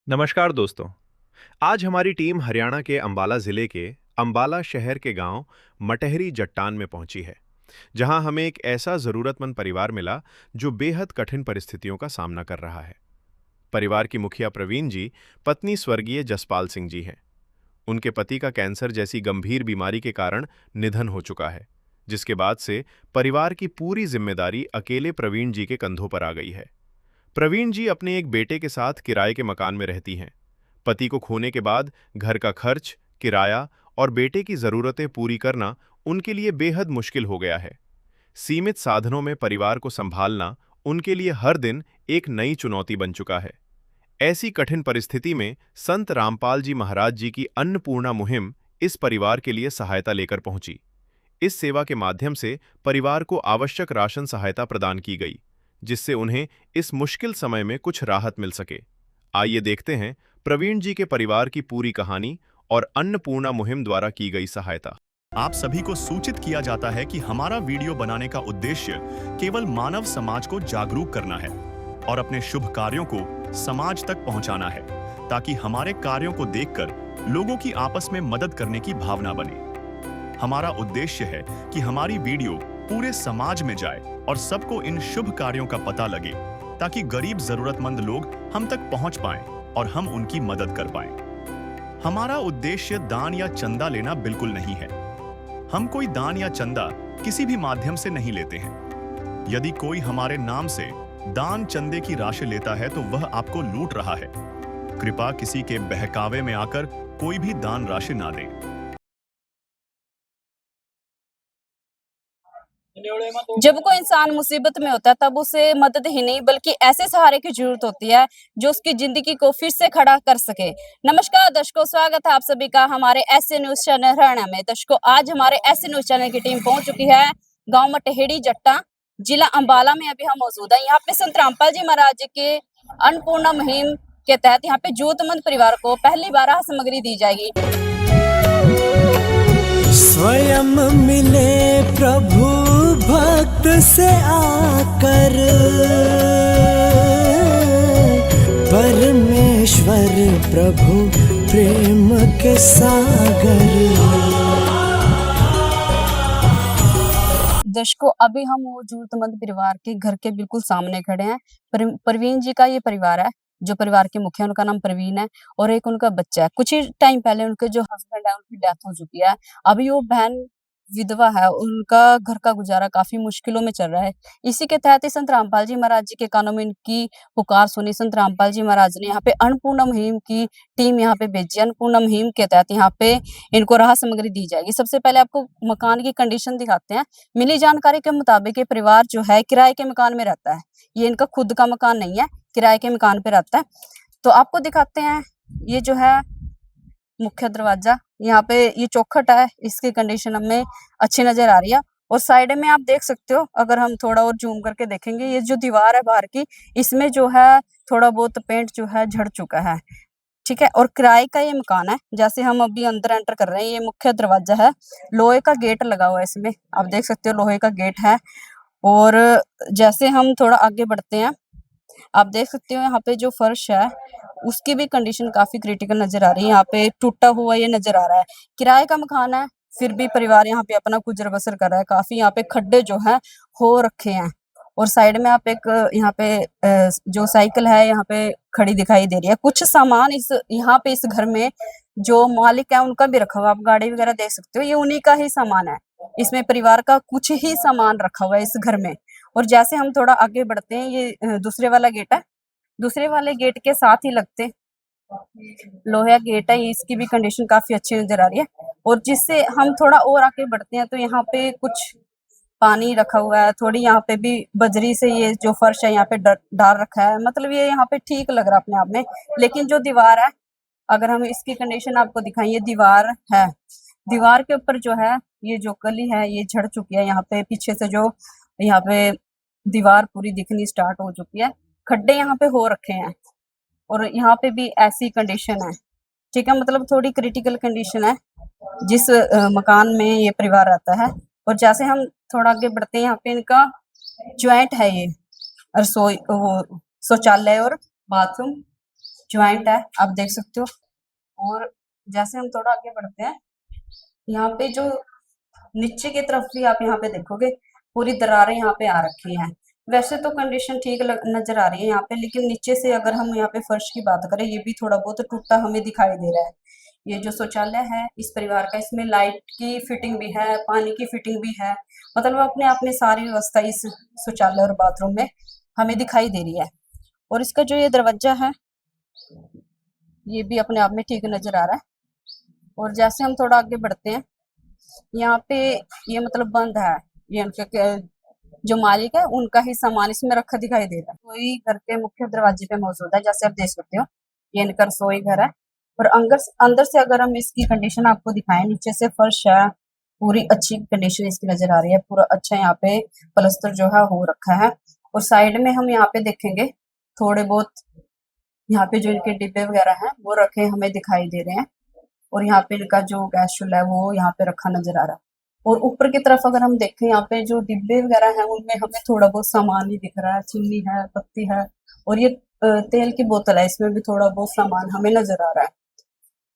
नमस्कार दोस्तों। आज हमारी टीम हरियाणा के अंबाला जिले के अंबाला शहर के गांव मटहरी जट्टान में पहुंची है, जहां हमें एक ऐसा जरूरतमंद परिवार मिला जो बेहद कठिन परिस्थितियों का सामना कर रहा है। परिवार की मुखिया प्रवीण जी, पत्नी स्वर्गीय जसपाल सिंह जी हैं। उनके पति का कैंसर जैसी गंभीर बीमारी के कारण निधन हो चुका है, जिसके बाद से परिवार की पूरी जिम्मेदारी अकेले प्रवीण जी के कंधों पर आ गई है। प्रवीण जी अपने एक बेटे के साथ किराए के मकान में रहती हैं। पति को खोने के बाद घर का खर्च, किराया और बेटे की जरूरतें पूरी करना उनके लिए बेहद मुश्किल हो गया है। सीमित साधनों में परिवार को संभालना उनके लिए हर दिन एक नई चुनौती बन चुका है। ऐसी कठिन परिस्थिति में संत रामपाल जी महाराज जी की अन्नपूर्णा मुहिम इस परिवार के लिए सहायता लेकर पहुंची। इस सेवा के माध्यम से परिवार को आवश्यक राशन सहायता प्रदान की गई, जिससे उन्हें इस मुश्किल समय में कुछ राहत मिल सके। आइए देखते हैं प्रवीण जी के परिवार की पूरी कहानी और अन्नपूर्णा मुहिम द्वारा की गई सहायता। आप सभी को सूचित किया जाता है कि हमारा वीडियो बनाने का उद्देश्य केवल मानव समाज को जागरूक करना है और अपने शुभ कार्यों को समाज तक पहुंचाना है, ताकि हमारे कार्यों को देखकर लोगों की आपस में मदद करने की भावना बने। हमारा उद्देश्य है कि हमारी वीडियो पूरे समाज में जाए और सबको इन शुभ कार्यों का पता लगे, ताकि गरीब जरूरतमंद लोग हम तक पहुंच पाएं और हम उनकी मदद कर पाएं। हमारा उद्देश्य दान या चंदा लेना बिल्कुल नहीं है। हम कोई दान या चंदा किसी भी माध्यम से नहीं लेते हैं। यदि कोई हमारे नाम से दान चंदे की राशि लेता है तो वह आपको लूट रहा है। कृपया किसी के बहकावे में आकर कोई भी दान राशि ना दें। जब कोई इंसान मुसीबत में होता है तब उसे मदद ही नहीं बल्कि ऐसे सहारे की जरूरत होती है जो उसकी जिंदगी को फिर से खड़ा कर सके। नमस्कार दर्शकों, स्वागत है आप सभी का हमारे ऐसे न्यूज चैनल हरियाणा में। दर्शकों, आज हमारे ऐसे न्यूज चैनल की टीम पहुंच चुकी है गांव मटहेड़ी जट्टा, जिला अंबाला में। अभी हम मौजूद है यहाँ पे संत रामपाल जी महाराज जी के अन्नपूर्णा मुहिम के तहत यहाँ पे जरूरतमंद परिवार को पहली बार राहत सामग्री दी जाएगी। स्वयं मिले प्रभु भक्त से आकर, परमेश्वर प्रभु प्रेम के सागर। दर्शकों, अभी हम वो जरूरतमंद परिवार के घर के बिल्कुल सामने खड़े हैं। प्रवीण जी का ये परिवार है, जो परिवार के मुखिया, उनका नाम प्रवीण है और एक उनका बच्चा है। कुछ ही टाइम पहले उनके जो हस्बैंड है उनकी डेथ हो चुकी है। अभी वो बहन विधवा है, उनका घर का गुजारा काफी मुश्किलों में चल रहा है। इसी के तहत ही संत रामपाल जी महाराज जी के कानों में इनकी पुकार सुनी। संत रामपाल जी महाराज ने यहाँ पे अन्नपूर्णा मुहिम की टीम यहाँ पे भेजी। अन्नपूर्णा मुहिम के तहत यहाँ पे इनको राहत सामग्री दी जाएगी। सबसे पहले आपको मकान की कंडीशन दिखाते हैं। मिली जानकारी के मुताबिक ये परिवार जो है किराए के मकान में रहता है। ये इनका खुद का मकान नहीं है, किराए के मकान पे रहता है। तो आपको दिखाते हैं, ये जो है मुख्य दरवाजा, यहाँ पे ये चौखट है, इसकी कंडीशन हमें अच्छी नजर आ रही है। और साइड में आप देख सकते हो, अगर हम थोड़ा और जूम करके देखेंगे, ये जो दीवार है बाहर की, इसमें जो है थोड़ा बहुत पेंट जो है झड़ चुका है। ठीक है, और किराए का ये मकान है। जैसे हम अभी अंदर एंटर कर रहे हैं, ये मुख्य दरवाजा है, लोहे का गेट लगा हुआ है इसमें, आप देख सकते हो लोहे का गेट है। और जैसे हम थोड़ा आगे बढ़ते हैं, आप देख सकते हो यहाँ पे जो फर्श है उसकी भी कंडीशन काफी क्रिटिकल नजर आ रही है। यहाँ पे टूटा हुआ ये नजर आ रहा है। किराए का मकान है, फिर भी परिवार यहाँ पे अपना गुजर बसर कर रहा है। काफी यहाँ पे खड्डे जो हैं हो रखे हैं। और साइड में आप एक यहाँ पे जो साइकिल है यहाँ पे खड़ी दिखाई दे रही है। कुछ सामान इस यहाँ पे इस घर में जो मालिक है उनका भी रखा हुआ, आप गाड़ी वगैरह देख सकते हो, ये उन्हीं का ही सामान है। इसमें परिवार का कुछ ही सामान रखा हुआ है इस घर में। और जैसे हम थोड़ा आगे बढ़ते हैं, ये दूसरे वाला गेट है, दूसरे वाले गेट के साथ ही लगते लोहे का गेट है, इसकी भी कंडीशन काफी अच्छी नजर आ रही है। और जिससे हम थोड़ा और आगे बढ़ते हैं तो यहाँ पे कुछ पानी रखा हुआ है, थोड़ी यहाँ पे भी बजरी से ये जो फर्श है यहाँ पे डाल रखा है। मतलब ये यहाँ पे ठीक लग रहा है अपने आप में। लेकिन जो दीवार है, अगर हम इसकी कंडीशन आपको दिखाएं, ये दीवार है, दीवार के ऊपर जो है ये जो कली है ये झड़ चुकी है। यहाँ पे पीछे से जो यहाँ पे दीवार पूरी दिखनी स्टार्ट हो चुकी है, खड्डे यहाँ पे हो रखे हैं। और यहाँ पे भी ऐसी कंडीशन है। ठीक है, मतलब थोड़ी क्रिटिकल कंडीशन है जिस मकान में ये परिवार रहता है। और जैसे हम थोड़ा आगे बढ़ते हैं, यहाँ पे इनका ज्वाइंट है, ये रसोई वो शौचालय और बाथरूम। ज्वाइंट है, आप देख सकते हो। और जैसे हम थोड़ा आगे बढ़ते हैं, यहाँ पे जो नीचे की तरफ भी आप यहाँ पे देखोगे पूरी दरारें यहाँ पे आ रखी हैं। वैसे तो कंडीशन ठीक नजर आ रही है यहाँ पे, लेकिन नीचे से अगर हम यहाँ पे फर्श की बात करें, ये भी थोड़ा बहुत टूटा हमें दिखाई दे रहा है। ये जो शौचालय है इस परिवार का, इसमें लाइट की फिटिंग भी है, पानी की फिटिंग भी है, मतलब अपने आप में सारी व्यवस्था इस शौचालय और बाथरूम में हमें दिखाई दे रही है। और इसका जो ये दरवाजा है ये भी अपने आप में ठीक नजर आ रहा है। और जैसे हम थोड़ा आगे बढ़ते हैं, यहाँ पे ये मतलब बंद है, ये उनके जो मालिक है उनका ही सामान इसमें रखा दिखाई दे रहा है। रसोई घर के मुख्य दरवाजे पे मौजूद है, जैसे आप देख सकते हो ये इनका रसोई घर है। और अंदर से अगर हम इसकी कंडीशन आपको दिखाएं, नीचे से फर्श है, पूरी अच्छी कंडीशन इसकी नजर आ रही है, पूरा अच्छा यहाँ पे प्लास्टर जो है हो रखा है। और साइड में हम यहाँ पे देखेंगे थोड़े बहुत यहाँ पे जो इनके डिब्बे वगैरह हैं वो रखे हमें दिखाई दे रहे हैं। और यहाँ पे इनका जो गैस चूल्हा है वो यहाँ पे रखा नजर आ रहा है। और ऊपर की तरफ अगर हम देखें, यहाँ पे जो डिब्बे वगैरह हैं उनमें हमें थोड़ा बहुत सामान ही दिख रहा है, चीनी है, पत्ती है, और ये तेल की बोतल है, इसमें भी थोड़ा बहुत सामान हमें नजर आ रहा है।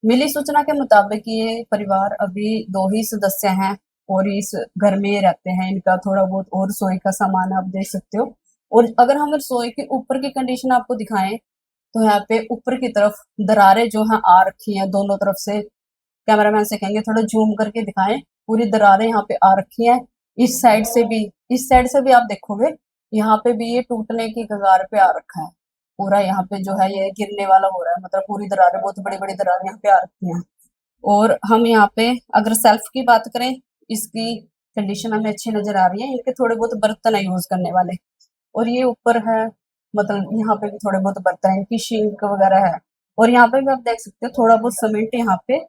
मिली सूचना के मुताबिक ये परिवार अभी 2 ही सदस्य हैं और इस घर में रहते हैं। इनका थोड़ा बहुत और रसोई का सामान आप देख सकते हो। और अगर हम रसोई के ऊपर की कंडीशन आपको दिखाएं, तो यहाँ पे ऊपर की तरफ दरारें जो हैं आ रखी हैं दोनों तरफ से। कैमरामैन से कहेंगे थोड़ा जूम करके दिखाएं, पूरी दरारें यहाँ पे आ रखी हैं। इस साइड से भी आप देखोगे यहाँ पे भी ये टूटने की कगार पे आ रखा है। पूरा यहाँ पे जो है ये गिरने वाला हो रहा है, मतलब पूरी दरारें, बहुत बड़ी बड़ी दरारें यहाँ पे आ रखी हैं। और हम यहाँ पे अगर सेल्फ की बात करें, इसकी कंडीशन हमें अच्छी नजर आ रही है। इनके थोड़े बहुत बर्तन है यूज करने वाले। और ये ऊपर है, मतलब यहाँ पे भी थोड़े बहुत बर्तन है, इनकी सिंक वगैरह है। और यहाँ पे भी आप देख सकते हो थोड़ा बहुत सीमेंट यहाँ पे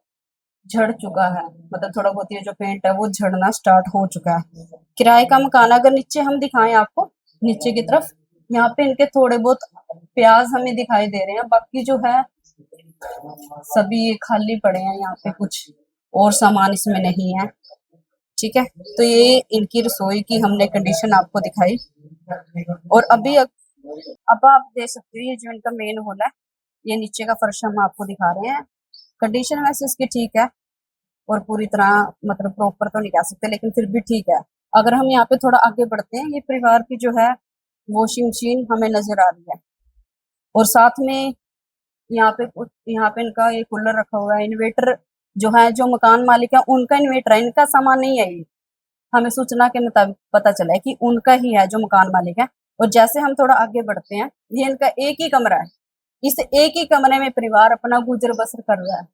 झड़ चुका है, मतलब थोड़ा बहुत ये जो पेंट है वो झड़ना स्टार्ट हो चुका है। किराए का मकान, अगर नीचे हम दिखाएं आपको, नीचे की तरफ यहाँ पे इनके थोड़े बहुत प्याज हमें दिखाई दे रहे हैं, बाकी जो है सभी ये खाली पड़े हैं। यहाँ पे कुछ और सामान इसमें नहीं है। ठीक है, तो ये इनकी रसोई की हमने कंडीशन आपको दिखाई। और अब आप देख सकते हो ये जो इनका मेन हॉल है, ये नीचे का फर्श हम आपको दिखा रहे हैं। कंडीशन वैसे इसकी ठीक है, और पूरी तरह मतलब प्रॉपर तो नहीं कह सकते, लेकिन फिर भी ठीक है। अगर हम यहाँ पे थोड़ा आगे बढ़ते हैं, ये परिवार की जो है वॉशिंग मशीन हमें नजर आ रही है। और साथ में यहाँ पे इनका ये कूलर रखा हुआ है। इन्वेटर जो है, जो मकान मालिक है उनका इन्वेटर है, इनका सामान नहीं है ये। हमें सूचना के मुताबिक पता चला है कि उनका ही है जो मकान मालिक है। और जैसे हम थोड़ा आगे बढ़ते हैं, ये इनका एक ही कमरा है। इस एक ही कमरे में परिवार अपना गुजर बसर कर रहा है।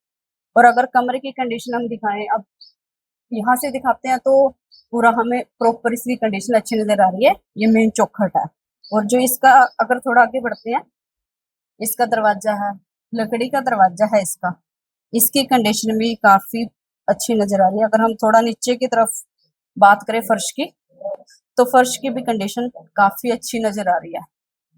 और अगर कमरे की कंडीशन हम दिखाएं, अब यहाँ से दिखाते हैं तो पूरा हमें प्रॉपर इसकी कंडीशन अच्छी नजर आ रही है। ये मेन चौखट है। और जो इसका, अगर थोड़ा आगे बढ़ते हैं, इसका दरवाजा है, लकड़ी का दरवाजा है इसका। इसकी कंडीशन भी काफी अच्छी नजर आ रही है। अगर हम थोड़ा नीचे की तरफ बात करें फर्श की, तो फर्श की भी कंडीशन काफी अच्छी नजर आ रही है।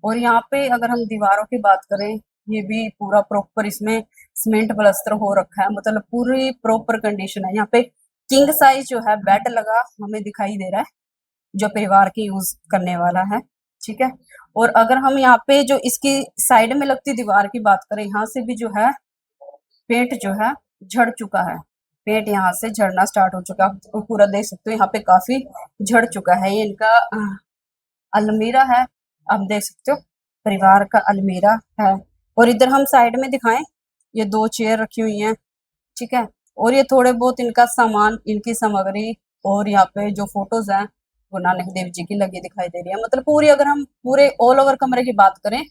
और यहाँ पे अगर हम दीवारों की बात करें, ये भी पूरा प्रॉपर इसमें सीमेंट प्लास्टर हो रखा है, मतलब पूरी प्रॉपर कंडीशन है। यहाँ पे किंग साइज जो है बेड लगा हमें दिखाई दे रहा है, जो परिवार के यूज करने वाला है। ठीक है, और अगर हम यहाँ पे जो इसकी साइड में लगती दीवार की बात करें, यहाँ से भी जो है पेंट जो है झड़ चुका है। पेंट यहाँ से झड़ना स्टार्ट हो चुका है, तो पूरा देख सकते हो यहाँ पे काफी झड़ चुका है। ये इनका अलमीरा है, आप देख सकते हो परिवार का अलमीरा है। और इधर हम साइड में दिखाएं, ये 2 चेयर रखी हुई हैं। ठीक है, और ये थोड़े बहुत इनका सामान, इनकी सामग्री, और यहाँ पे जो फोटोज हैं गुरु नानक देव जी की लगी दिखाई दे रही है। मतलब पूरी, अगर हम पूरे ऑल ओवर कमरे की बात करें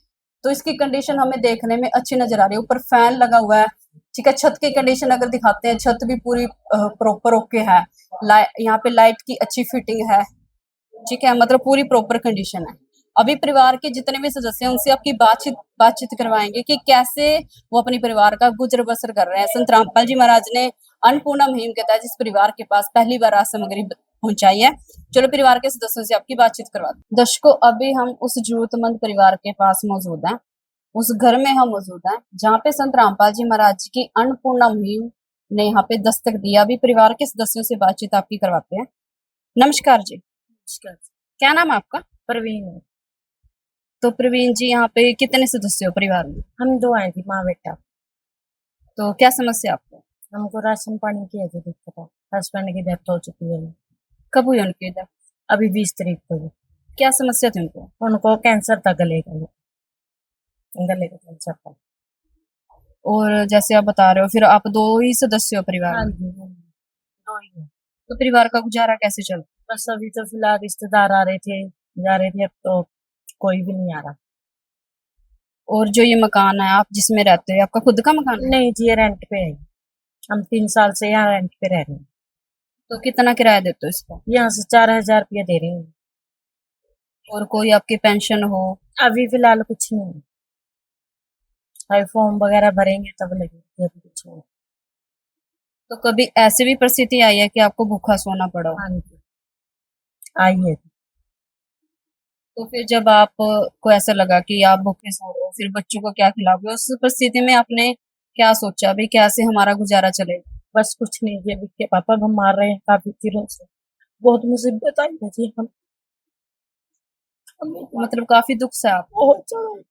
तो इसकी कंडीशन हमें देखने में अच्छी नजर आ रही है। ऊपर फैन लगा हुआ है। ठीक है, छत की कंडीशन अगर दिखाते हैं, छत भी पूरी प्रॉपर ओके है। यहाँ पे लाइट की अच्छी फिटिंग है। ठीक है, मतलब पूरी प्रॉपर कंडीशन है। अभी परिवार के जितने भी सदस्य हैं उनसे आपकी बातचीत करवाएंगे कि कैसे वो अपने परिवार का गुजर बसर कर रहे हैं। संत रामपाल जी महाराज ने अन्नपूर्णा मुहिम के तहत जिस परिवार के पास पहली बार आज सामग्री पहुंचाई है, चलो परिवार के सदस्यों से आपकी बातचीत करवा दें। दर्शकों, अभी हम उस जरूरतमंद परिवार के पास मौजूद हैं, उस घर में हम मौजूद हैं जहाँ पे संत रामपाल जी महाराज की अन्नपूर्णा मुहिम ने यहाँ पे दस्तक दिया। अभी परिवार के सदस्यों से बातचीत आपकी करवाते हैं। नमस्कार जी। नमस्कार। क्या नाम है आपका? परवीन। तो प्रवीण जी यहाँ पे कितने सदस्य हो परिवार में? हम दो आए थे, माँ बेटा। तो क्या समस्या आपको? हमको राशन पानी की ऐसी दिक्कत है। हस्बैंड की डेथ हो चुकी है, कब हुई उनकी डेथ? अभी 20 तारीख को हुई। क्या समस्या थी उनको? उनको कैंसर था गले का कैंसर था। और जैसे आप बता रहे हो फिर आप दो ही सदस्य हो परिवार हाँ में, जी, हाँ जी, दो ही है। तो परिवार का गुजारा कैसे चलता? बस अभी तो फिलहाल रिश्तेदार आ रहे थे, जा रहे थे, अब तो कोई भी नहीं आ रहा। और जो ये मकान है आप जिसमें रहते हो, आपका खुद का मकान है? नहीं जी, ये रेंट पे है। हम 3 साल से यहाँ रेंट पे रह रहे हैं। तो कितना किराया देते हो इसका? यहाँ से 4,000 रुपया दे रहे हैं। और कोई आपकी पेंशन हो? अभी फिलहाल कुछ नहीं है। अभी फॉर्म वगैरह भरेंगे तब लगेगी, अभी कुछ नहीं। तो कभी ऐसी भी परिस्थिति आई है कि आपको भूखा सोना पड़ा हो? हाँ जी, आई है। तो फिर जब आपको ऐसा लगा कि आप भूखे सो रहे हो, फिर बच्चों को क्या खिलाओगे, उस परिस्थिति में आपने क्या सोचा भाई कैसे हमारा गुजारा चलेगा? बस कुछ नहीं, ये के पापा बीमार रहे हैं काफी दिनों से, बहुत मुसीबत आई है जी। मतलब काफी दुख से आप? बहुत ज्यादा।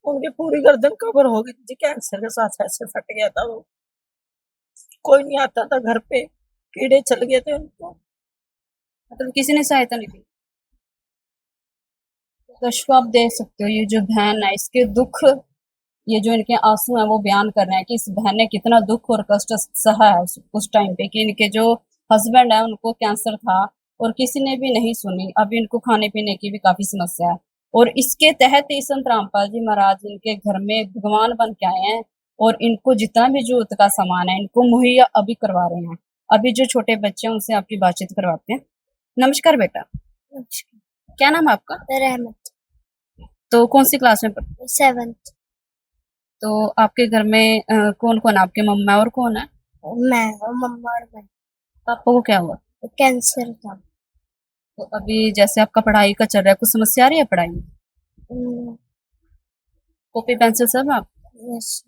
उनकी पूरी गर्दन कवर हो गई थी, कैंसर के साथ ऐसे फट गया था वो। कोई नहीं आता था घर पे, कीड़े चल गए थे उनको। मतलब किसी ने सहायता नहीं की? दर्शकों आप देख सकते हो ये जो बहन है इसके दुख, ये जो इनके आंसू हैं वो बयान कर रहे हैं कि इस बहन ने कितना दुख और कष्ट सहा है उस टाइम पे, कि इनके जो हस्बैंड है उनको कैंसर था और किसी ने भी नहीं सुनी। अभी इनको खाने पीने की भी काफी समस्या है और इसके तहत ही संत रामपाल जी महाराज इनके घर में भगवान बन के आए हैं और इनको जितना भी जरूरत का सामान है इनको मुहैया अभी करवा रहे हैं। अभी जो छोटे बच्चे हैं उनसे आपकी बातचीत करवाते हैं। नमस्कार बेटा, क्या नाम है आपका? रहमत। तो कौन सी क्लास में पढ़ते? 7th। तो आपके घर में कौन कौन, आपके मम्मा और कौन है? मैं और मम्मा और मैं। पापा को क्या हुआ? कैंसर था। तो अभी जैसे आपका पढ़ाई का चल रहा है, कुछ समस्या आ रही है पढ़ाई में? कॉपी पेंसिल सब आप? यस।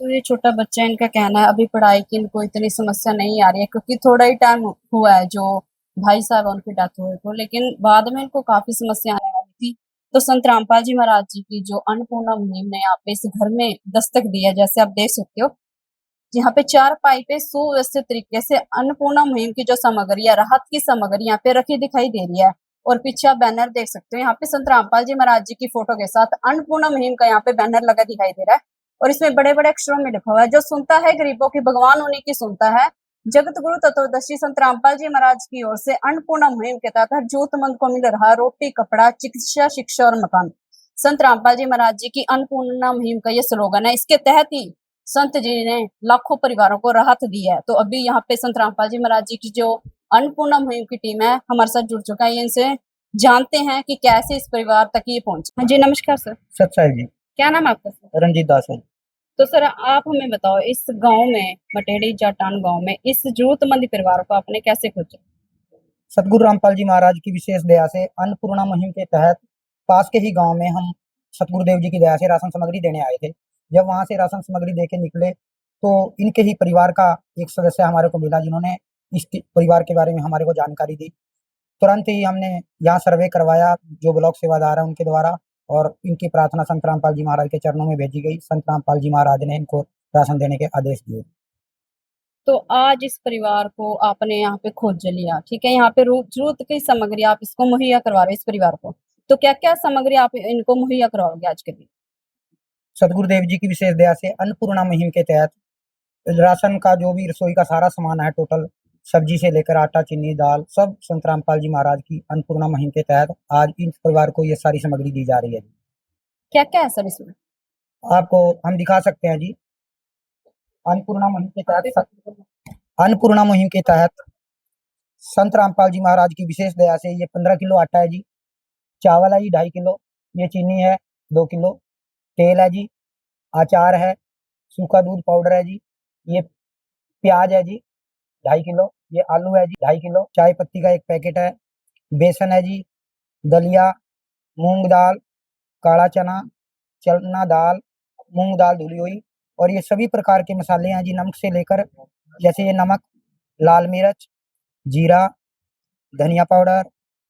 तो ये छोटा बच्चा है, इनका कहना है अभी पढ़ाई की इनको इतनी समस्या नहीं आ रही है क्योंकि थोड़ा ही टाइम हुआ है जो भाई साहब उनकी डेथ हुई को, लेकिन बाद में इनको काफी समस्या आने वाली थी। तो संत रामपाल जी महाराज जी की जो अन्नपूर्णा मुहिम ने यहाँ पे इस घर में दस्तक दी है, जैसे आप देख सकते हो यहाँ पे 4 पाइपें सुव्यवस्थित तरीके से अन्नपूर्णा मुहिम की जो सामग्री है, राहत की सामग्री यहाँ पे रखी दिखाई दे रही है। और पीछे आप बैनर देख सकते हो, यहाँ पे संत रामपाल जी महाराज जी की फोटो के साथ अन्नपूर्णा मुहिम का यहाँ पे बैनर लगा दिखाई दे रहा है और इसमें बड़े बड़े अक्षरों में लिखा हुआ है, जो सुनता है गरीबों की भगवान उन्हीं की सुनता है। जगत गुरु तत्वदर्शी संत रामपाल जी महाराज की ओर से अन्नपूर्णा मुहिम के तहत हर जरूरतमंद को मिल रहा रोटी, कपड़ा, चिकित्सा, शिक्षा और मकान। संत रामपाल जी महाराज जी की अन्नपूर्णा मुहिम का ये स्लोगन है। इसके तहत ही संत जी ने लाखों परिवारों को राहत दी है। तो अभी यहाँ पे संत रामपाल जी महाराज जी की जो अन्नपूर्णा मुहिम की टीम है हमारे साथ जुड़ चुका है, इनसे जानते हैं कि कैसे इस परिवार तक ये पहुंचे। हाँ जी, नमस्कार सर। सत्साई जी। क्या नाम है आपका सर? रंजीत दास है। तो सर आप हमें बताओ, इस गांव में, मटेढ़ी जटान गांव में, इस जरूरतमंद परिवार को आपने कैसे खोजा? सतगुरु रामपाल जी महाराज की विशेष दया से अन्नपूर्णा मुहिम के तहत पास के ही गांव में हम सतगुरुदेव जी की दया से राशन सामग्री देने आए थे। जब वहां से राशन सामग्री देके निकले तो इनके ही परिवार का एक सदस्य हमारे को मिला, जिन्होंने इस परिवार के बारे में हमारे को जानकारी दी। तुरंत ही हमने यहाँ सर्वे करवाया जो ब्लॉक सेवादार है उनके द्वारा, और इनकी प्रार्थना संत रामपाल जी महाराज के चरणों में भेजी गई। संत रामपाल जी महाराज ने इनको राशन देने के आदेश दिए। तो आज इस परिवार को आपने यहाँ पे खोज लिया, ठीक है, यहाँ पे जरूरत की सामग्री आप इसको मुहैया करवा रहे हैं इस परिवार को। तो क्या क्या सामग्री आप इनको मुहैया करवाओगे आज के दिन? सतगुरुदेव जी की विशेष दया से अन्नपूर्णा मुहिम के तहत राशन का जो भी रसोई का सारा सामान है, टोटल सब्जी से लेकर आटा, चीनी, दाल, सब संत रामपाल जी महाराज की अन्नपूर्णा मुहिम के तहत आज इन परिवार को ये सारी सामग्री दी जा रही है। क्या क्या है सर इसमें? आपको हम दिखा सकते हैं जी। अन्नपूर्णा मुहिम के तहत संत रामपाल जी महाराज की विशेष दया से ये 15 किलो आटा है जी, चावल है जी 2.5 किलो, ये चीनी है 2 किलो, तेल है जी, अचार है, सूखा दूध पाउडर है जी, ये प्याज है जी 2.5 किलो, ये आलू है जी 2.5 किलो, चाय पत्ती का 1 पैकेट है, बेसन है जी, दलिया, मूंग दाल, काला चना, चना दाल, मूंग दाल धुली हुई, और ये सभी प्रकार के मसाले हैं जी, नमक से लेकर, जैसे ये नमक, लाल मिर्च, जीरा, धनिया पाउडर,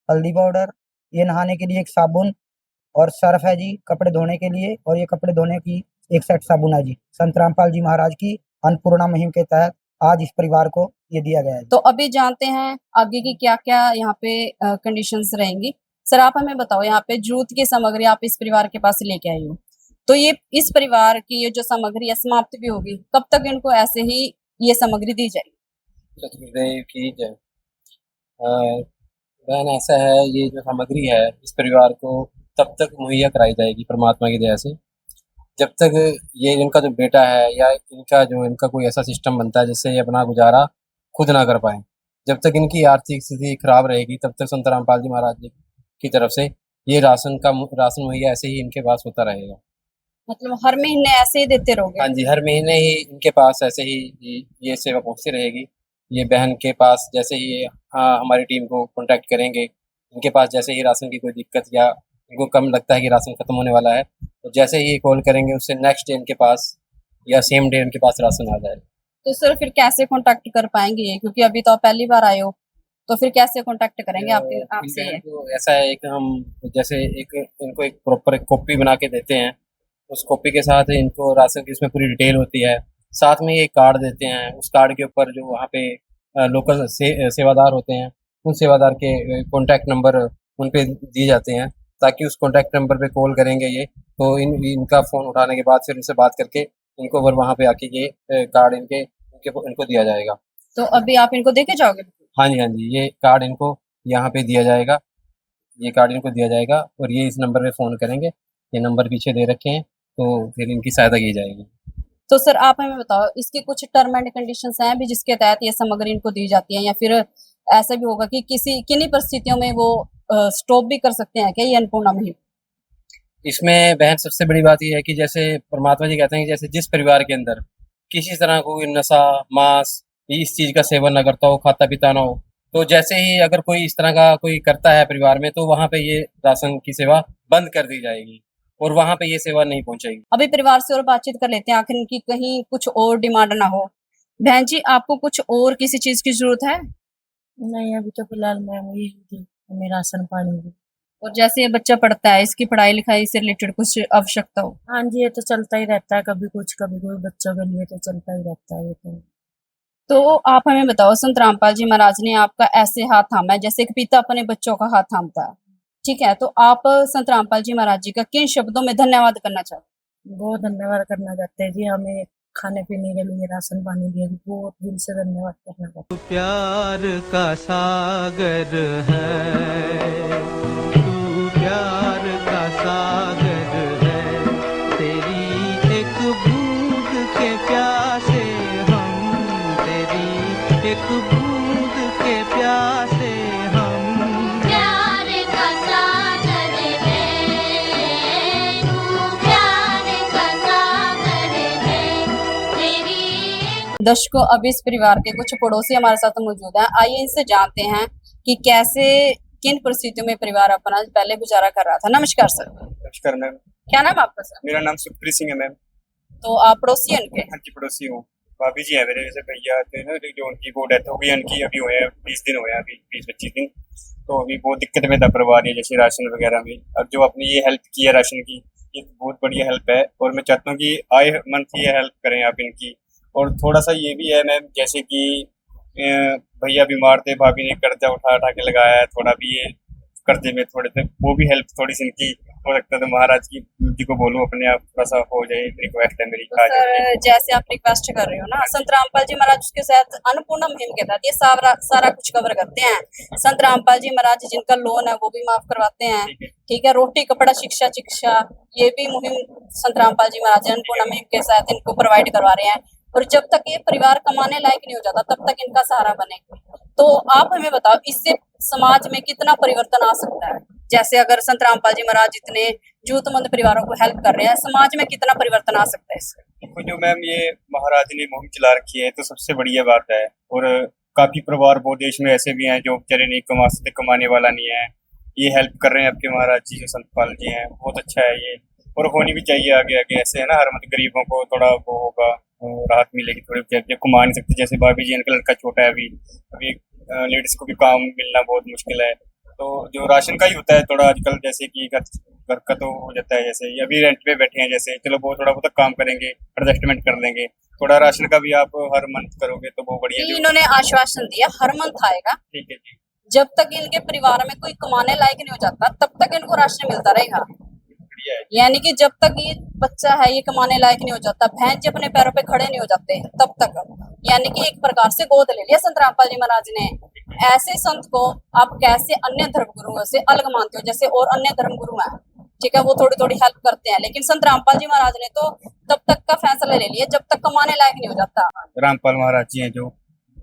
हल्दी पाउडर, ये नहाने के लिए एक साबुन और सर्फ है जी कपड़े धोने के लिए, और ये कपड़े धोने की एक सेट साबुन है जी। संत रामपाल जी महाराज की अन्नपूर्णा मुहिम के तहत आज इस परिवार को ये दिया गया है। तो अभी जानते हैं आगे की क्या-क्या यहाँ पे कंडीशंस रहेंगी। सर आप हमें बताओ यहाँ पे जरूरत की सामग्री आप इस परिवार के पास लेके आए हो। तो ये इस परिवार की ये जो सामग्री है समाप्त भी होगी। कब तक इनको ऐसे ही ये सामग्री दी जाएगी? सतगुरुदेव की जय। बहन ऐसा है, ये जो सामग्री है इस परिवार को तब तक मुहैया कराई जाएगी परमात्मा की दया से जब तक ये इनका जो बेटा है या इनका कोई ऐसा सिस्टम बनता है जिससे ये अपना गुजारा खुद ना कर पाए। जब तक इनकी आर्थिक स्थिति खराब रहेगी तब तक संत रामपाल जी महाराज जी की तरफ से ये राशन मुहैया ऐसे ही इनके पास होता रहेगा। मतलब हर महीने ऐसे ही देते रहोगे? हाँ जी, हर महीने ही इनके पास ऐसे ही ये सेवा पहुँचती रहेगी। ये बहन के पास जैसे ही ये हमारी टीम को कॉन्टैक्ट करेंगे, इनके पास जैसे ही राशन की कोई दिक्कत या इनको कम लगता है कि राशन खत्म होने वाला है, तो जैसे ही ये कॉल करेंगे उससे नेक्स्ट डे इनके पास या सेम डे इनके पास राशन आ जाएगा। तो सर फिर कैसे कॉन्टैक्ट कर पाएंगे ये? क्योंकि अभी तो आप पहली बार आए हो, तो फिर कैसे कॉन्टैक्ट करेंगे आपसे ये? तो ऐसा है कि हम जैसे इनको एक प्रॉपर कॉपी बना के देते हैं, उस कॉपी के साथ इनको राशन की उसमें पूरी डिटेल होती है, साथ में एक कार्ड देते हैं। उस कार्ड के ऊपर जो वहाँ पे लोकल सेवादार होते हैं, उन सेवादार के कॉन्टैक्ट नंबर उन पे दिए जाते हैं, ताकि उस कॉन्टैक्ट नंबर पे कॉल करेंगे ये तो इनका फ़ोन उठाने के बाद फिर उनसे बात करके इनको वहाँ पे आके ये कार्ड इनको दिया जाएगा। तो अभी आप इनको देके जाओगे? हाँ जी, हाँ जी, ये कार्ड इनको यहाँ पे दिया जाएगा, ये कार्ड इनको दिया जाएगा और ये इस नंबर पे फ़ोन करेंगे, ये नंबर पीछे दे रखे हैं, तो फिर इनकी सहायता की जाएगी। तो सर आप हमें बताओ इसके कुछ टर्म एंड कंडीशंस हैं भी जिसके तहत ये सामग्री इनको दी जाती है, या फिर ऐसा भी होगा कि किन्हीं परिस्थितियों में वो स्टॉप भी कर सकते हैं क्या ये अन्नपूर्णा मुहिम? इसमें बहन सबसे बड़ी बात ये है कि जैसे परमात्मा जी कहते हैं कि जैसे जिस परिवार के अंदर किसी तरह कोई नशा, मांस इस चीज़ का सेवन ना करता हो, खाता-पीता ना हो, तो जैसे ही अगर कोई इस तरह का कोई करता है परिवार में, तो वहाँ पे ये राशन की सेवा बंद कर दी जाएगी और वहाँ पे ये सेवा नहीं पहुँचेगी। अभी परिवार से और बातचीत कर लेते हैं, आखिर इनकी कहीं कुछ और डिमांड ना हो। बहन जी आपको कुछ और किसी चीज़ की ज़रूरत है? नहीं अभी तो फिलहाल मैम यही थी, हमें राशन पानी की। और जैसे ये बच्चा पढ़ता है, इसकी पढ़ाई-लिखाई से रिलेटेड कुछ आवश्यकता हो? हाँ जी, ये तो चलता ही रहता है, कभी कुछ बच्चों के लिए तो चलता ही रहता है ये तो। तो आप हमें बताओ संत रामपाल जी महाराज ने आपका ऐसे हाथ थामा है जैसे एक पिता अपने बच्चों का हाथ थामता है, ठीक है? तो आप संत रामपाल जी महाराज जी का किन शब्दों में धन्यवाद करना चाहते हैं? बहुत धन्यवाद करना चाहते हैं जी, हमें खाने पीने के लिए राशन पानी दिया, बहुत दिल से धन्यवाद करना चाहते हैं। प्यार का सागर है, तू प्यार का सागर है, तेरी एक बूंद के प्यासे हम, तेरी एक बूंद के प्यासे हम। प्यार का सागर है, तू प्यार का सागर है, तेरी। दर्शकों अब इस परिवार के कुछ पड़ोसी हमारे साथ मौजूद हैं, आइए इनसे जानते हैं कि कैसे किन परिस्थितियों में परिवार अपना पहले गुजारा कर रहा था। नमस्कार सर। नमस्कार मैम, क्या नाम है आपका सर? मेरा नाम सुखप्रीत सिंह है मैम। तो आप पड़ोसी हैं उनके? हाँ जी, पड़ोसी हूँ। भाभी जी है मेरे, जैसे भैया थे ना जो उनकी वो डेथ हो गई, उनकी अभी हुए हैं 20 दिन हुए हैं, अभी 20-25 दिन। तो अभी बहुत दिक्कत में था परिवार, ये जैसे राशन वगैरह में। अब जो अपनी ये हेल्प की है राशन की, ये बहुत बढ़िया हेल्प है और मैं चाहता हूँ कि आए मंथ ये हेल्प करें आप इनकी। और थोड़ा सा ये भी है मैम, जैसे कि भैया बीमार थे, भाभी ने कर्जा उठा के लगाया है, थोड़ा भी ये कर्जे में थोड़े थे, वो भी हेल्प थोड़ी सी इनकी हो सकता है। तो महाराज की जी को बोलूँ अपने आप थोड़ा सा हो जाए, रिक्वेस्ट है मेरी। तो सर जैसे आप रिक्वेस्ट कर रहे हो ना, संत रामपाल जी महाराज उसके साथ अन्नपूर्णा मुहिम के तहत ये सारा कुछ कवर करते हैं। संत रामपाल जी महाराज जिनका लोन है वो भी माफ करवाते हैं, ठीक है? रोटी कपड़ा शिक्षा ये भी मुहिम संत रामपाल जी महाराज अन्नपूर्णा मुहिम के साथ इनको प्रोवाइड करवा रहे हैं। और जब तक ये परिवार कमाने लायक नहीं हो जाता तब तक इनका सहारा बने। तो आप हमें बताओ इससे समाज में कितना परिवर्तन आ सकता है? जैसे अगर संत रामपाल जी महाराज इतने जरूरतमंद परिवारों को हेल्प कर रहे हैं, समाज में कितना परिवर्तन आ सकता है इससे? देखो जो मैम ये महाराज ने मुहिम चला रखी है तो सबसे बढ़िया बात है। और काफी परिवार बहुत देश में ऐसे भी हैं जो बेचारे नहीं कमा सकते, कमाने वाला नहीं है, ये हेल्प कर रहे हैं आपके महाराज जी जो संतपाल जी हैं, बहुत अच्छा है ये। और होनी भी चाहिए आगे आगे, ऐसे है ना, हर मतलब गरीबों को थोड़ा वो होगा, राहत मिलेगी थोड़ी, जो कमा नहीं सकते। जैसे भाभी जी इनका लड़का छोटा है, अभी लेडीज को भी काम मिलना बहुत मुश्किल है, तो जो राशन का ही होता है थोड़ा आजकल, जैसे कि घर का तो हो जाता है, जैसे अभी रेंट पे बैठे हैं, जैसे चलो वो थोड़ा बहुत काम करेंगे, एडजस्टमेंट कर लेंगे, थोड़ा राशन का भी आप हर मंथ करोगे तो वो बढ़िया। जो इन्होंने आश्वासन दिया हर मंथ आएगा, ठीक है जी, जब तक इनके परिवार में कोई कमाने लायक नहीं हो जाता तब तक इनको राशन मिलता रहेगा। बढ़िया है। यानी कि जब तक ये बच्चा है ये कमाने लायक नहीं हो जाता, भैंस जी अपने पैरों पे खड़े नहीं हो जाते तब तक, यानी कि एक प्रकार से गोद ले लिया संत रामपाल जी महाराज ने। ऐसे संत को आप कैसे अन्य धर्मगुरुओं से अलग मानते हो? जैसे और अन्य धर्मगुरु हैं, ठीक है, वो थोड़ी थोड़ी हेल्प करते हैं, लेकिन संत रामपाल जी महाराज ने तो तब तक का फैसला ले लिया जब तक कमाने लायक नहीं हो जाता। रामपाल महाराज जी हैं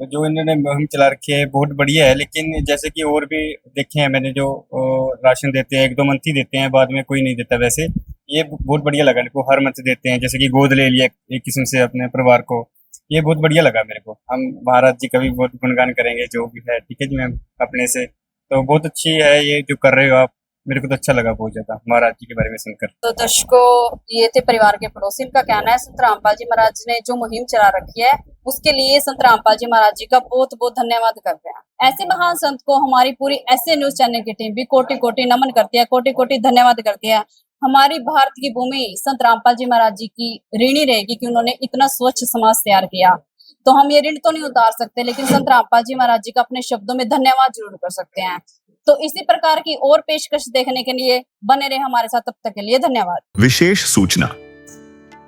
जो इन्होंने मुहिम चला रखी है बहुत बढ़िया है। लेकिन जैसे कि और भी देखे हैं मैंने, जो राशन देते हैं 1-2 मंथ ही देते हैं, बाद में कोई नहीं देता। वैसे ये बहुत बढ़िया लगा मेरे को, हर मंथ देते हैं, जैसे कि गोद ले लिया एक किस्म से अपने परिवार को, ये बहुत बढ़िया लगा मेरे को। हम महाराज जी का भी बहुत गुणगान करेंगे जो भी है, ठीक है जी मैम, अपने से तो बहुत अच्छी है ये जो कर रहे हो आप, मेरे को तो अच्छा लगा बहुत ज्यादा महाराज जी के बारे में सुनकर। तो दर्शकों, ये थे परिवार के पड़ोसी, इनका कहना है संत रामपाल जी महाराज ने जो मुहिम चला रखी है उसके लिए संत रामपाल जी महाराज जी का बहुत बहुत धन्यवाद करते हैं। ऐसे महान संत को हमारी पूरी ऐसे न्यूज चैनल की टीम भी कोटि कोटि नमन करती है, कोटि कोटि धन्यवाद करती है। हमारी भारत की भूमि संत रामपाल जी महाराज जी की ऋणी रहेगी कि उन्होंने इतना स्वच्छ समाज तैयार किया। तो हम ये ऋण तो नहीं उतार सकते, लेकिन संत रामपाल जी महाराज जी का अपने शब्दों में धन्यवाद जरूर कर सकते हैं। तो इसी प्रकार की और पेशकश देखने के लिए बने रहे हमारे साथ, तब तक के लिए धन्यवाद। विशेष सूचना,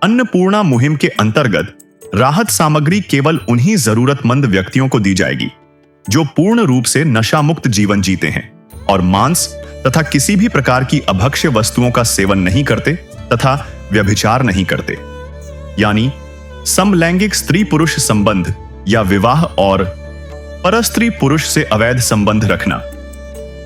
अन्नपूर्णा मुहिम के अंतर्गत राहत सामग्री केवल उन्हीं जरूरतमंद व्यक्तियों को दी जाएगी जो पूर्ण रूप से नशा मुक्त जीवन जीते हैं और मांस तथा किसी भी प्रकार की अभक्ष्य वस्तुओं का सेवन नहीं करते तथा व्यभिचार नहीं करते, यानी समलैंगिक स्त्री पुरुष संबंध या विवाह और परस्त्री पुरुष से अवैध संबंध रखना।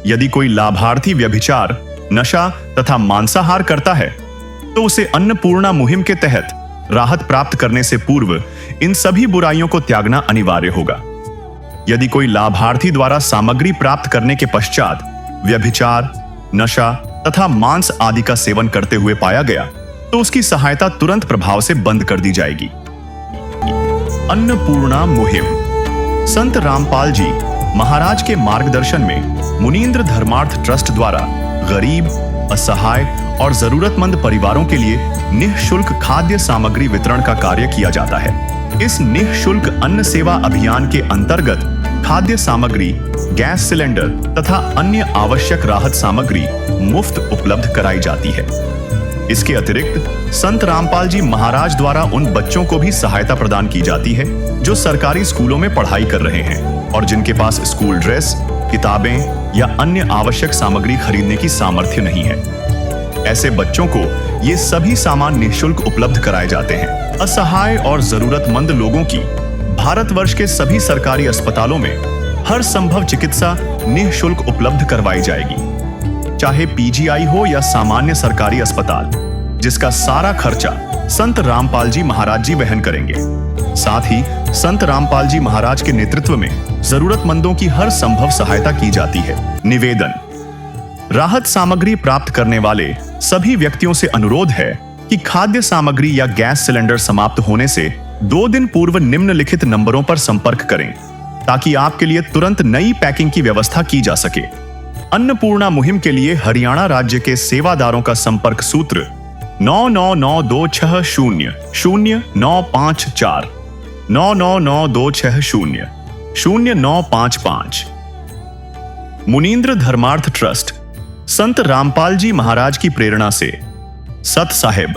यदि कोई लाभार्थी व्यभिचार, नशा तथा मांसाहार करता है तो उसे अन्नपूर्णा मुहिम के तहत राहत प्राप्त करने से पूर्व इन सभी बुराइयों को त्यागना अनिवार्य होगा। यदि कोई लाभार्थी द्वारा सामग्री प्राप्त करने के पश्चात व्यभिचार, नशा तथा मांस आदि का सेवन करते हुए पाया गया तो उसकी सहायता तुरंत प्रभाव से बंद कर दी जाएगी। अन्नपूर्णा मुहिम संत रामपाल जी महाराज के मार्गदर्शन में मुनींद्र धर्मार्थ ट्रस्ट द्वारा गरीब, असहाय और जरूरतमंद परिवारों के लिए निःशुल्क खाद्य सामग्री वितरण का कार्य किया जाता है। इस निःशुल्क अन्न सेवा अभियान के अंतर्गत खाद्य सामग्री, गैस सिलेंडर तथा अन्य आवश्यक राहत सामग्री मुफ्त उपलब्ध कराई जाती है। इसके अतिरिक्त संत रामपाल जी महाराज द्वारा उन बच्चों को भी सहायता प्रदान की जाती है जो सरकारी स्कूलों में पढ़ाई कर रहे हैं और जिनके पास स्कूल ड्रेस, किताबें या अन्य आवश्यक सामग्री खरीदने की सामर्थ्य नहीं है। ऐसे बच्चों को ये सभी सामान निःशुल्क उपलब्ध कराए जाते हैं। असहाय और जरूरतमंद लोगों की भारतवर्ष के सभी सरकारी अस्पतालों में हर संभव चिकित्सा निःशुल्क उपलब्ध करवाई जाएगी, चाहे पीजीआई हो या सामान्य सरकारी अस्पताल, जिसका सारा खर्चा संत रामपाल जी महाराज जी वहन करेंगे। साथ ही संत रामपाल जी महाराज के नेतृत्व में जरूरतमंदों की हर संभव सहायता की जाती है। निवेदन, राहत सामग्री प्राप्त करने वाले सभी व्यक्तियों से अनुरोध है कि खाद्य सामग्री या गैस सिलेंडर समाप्त होने से 2 दिन पूर्व निम्नलिखित नंबरों पर संपर्क करें ताकि आपके लिए तुरंत नई पैकिंग की व्यवस्था की जा सके। अन्नपूर्णा मुहिम के लिए हरियाणा राज्य के सेवादारों का संपर्क सूत्र 9992600954 9992600955। मुनींद्र धर्मार्थ ट्रस्ट संत रामपाल जी महाराज की प्रेरणा से सत साहिब